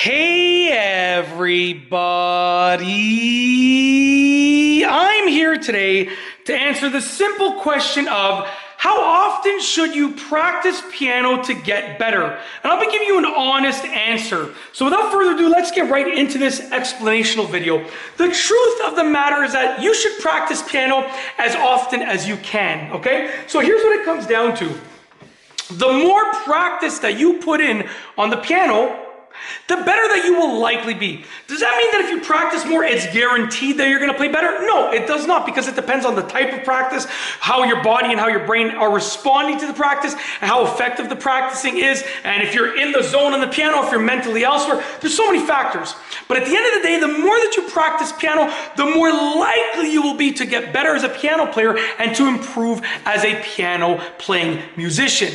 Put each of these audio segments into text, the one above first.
Hey everybody! I'm here today to answer the simple question of how often should you practice piano to get better? And I'll be giving you an honest answer. So without further ado, let's get right into this explanational video. The truth of the matter is that you should practice piano as often as you can, okay? So here's what it comes down to. The more practice that you put in on the piano, the better that you will likely be. Does that mean that if you practice more, it's guaranteed that you're going to play better? No, it does not, because it depends on the type of practice, how your body and how your brain are responding to the practice, and how effective the practicing is, and if you're in the zone on the piano, if you're mentally elsewhere. There's so many factors. But at the end of the day, the more that you practice piano, the more likely you will be to get better as a piano player and to improve as a piano playing musician.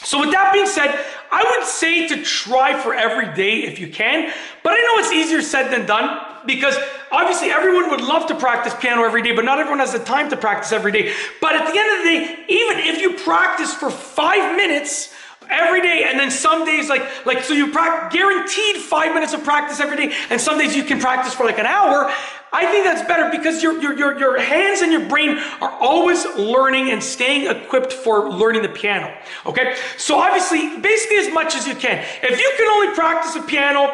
So with that being said, I would say to try for every day if you can, but I know it's easier said than done, because obviously everyone would love to practice piano every day, but not everyone has the time to practice every day. But at the end of the day, even if you practice for 5 minutes every day, and then some days so you guaranteed 5 minutes of practice every day, and some days you can practice for like an hour, I think that's better, because your hands and your brain are always learning and staying equipped for learning the piano, okay? So obviously, basically as much as you can. If you can only practice the piano,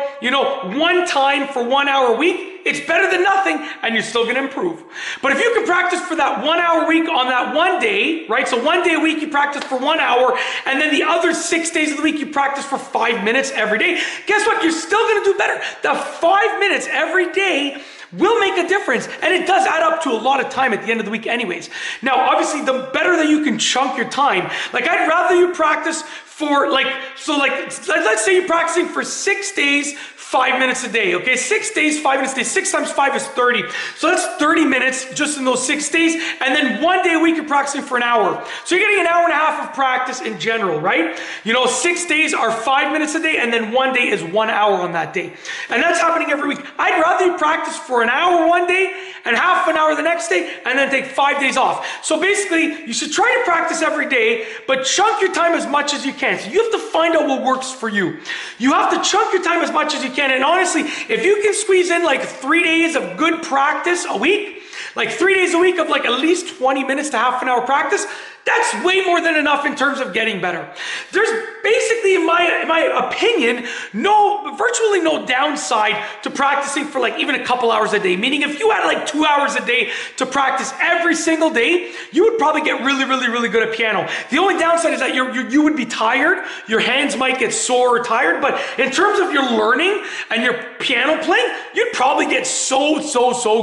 one time for 1 hour a week, it's better than nothing, and you're still gonna improve. But if you can practice for that 1 hour a week on that one day, right? So 1 day a week you practice for 1 hour, and then the other 6 days of the week you practice for 5 minutes every day, guess what? You're still gonna do better. The 5 minutes every day will make a difference, and it does add up to a lot of time at the end of the week anyways. Now, obviously, the better that you can chunk your time, I'd rather you practice for let's say you're practicing for 6 days, 5 minutes a day, okay? 6 days, 5 minutes a day. 6 times 5 is 30. So that's 30 minutes just in those 6 days. And then 1 day a week, you're practicing for an hour. So you're getting an hour and a half of practice in general, right? 6 days are 5 minutes a day, and then 1 day is 1 hour on that day. And that's happening every week. I'd rather you practice for an hour one day and half an hour the next day, and then take 5 days off. So basically, you should try to practice every day, but chunk your time as much as you can. So you have to find out what works for you. You have to chunk your time as much as you can. And honestly, if you can squeeze in 3 days of good practice a week, 3 days a week of at least 20 minutes to half an hour practice, that's way more than enough in terms of getting better. There's basically, in my opinion, virtually no downside to practicing for even a couple hours a day. Meaning if you had 2 hours a day to practice every single day, you would probably get really, really, really good at piano. The only downside is that you would be tired. Your hands might get sore or tired, but in terms of your learning and your piano playing, you'd probably get so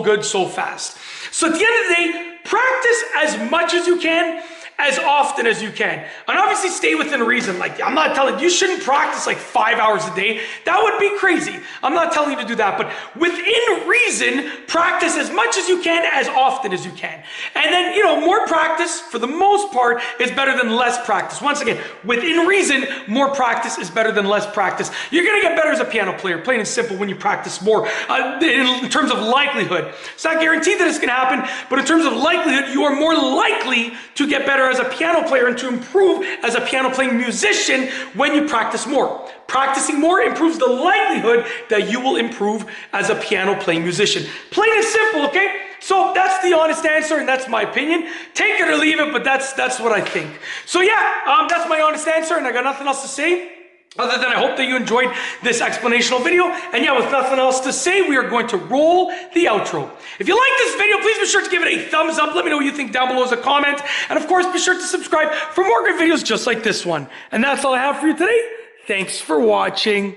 good so fast. So at the end of the day, practice as much as you can, as often as you can. And obviously stay within reason. I'm not telling you shouldn't practice 5 hours a day. That would be crazy. I'm not telling you to do that, but within reason, practice as much as you can, as often as you can. And then, more practice for the most part is better than less practice. Once again, within reason, more practice is better than less practice. You're gonna get better as a piano player, plain and simple, when you practice more. In terms of likelihood, it's not guaranteed that it's gonna happen, but in terms of likelihood, you are more likely to get better as a piano player and to improve as a piano playing musician when you practice more. Practicing more improves the likelihood that you will improve as a piano playing musician. Plain and simple, okay? So that's the honest answer, and that's my opinion. Take it or leave it, but that's what I think. So yeah, that's my honest answer, and I got nothing else to say. Other than I hope that you enjoyed this explanational video. And yeah, with nothing else to say, we are going to roll the outro. If you like this video, please be sure to give it a thumbs up. Let me know what you think down below as a comment. And of course, be sure to subscribe for more good videos just like this one. And that's all I have for you today. Thanks for watching.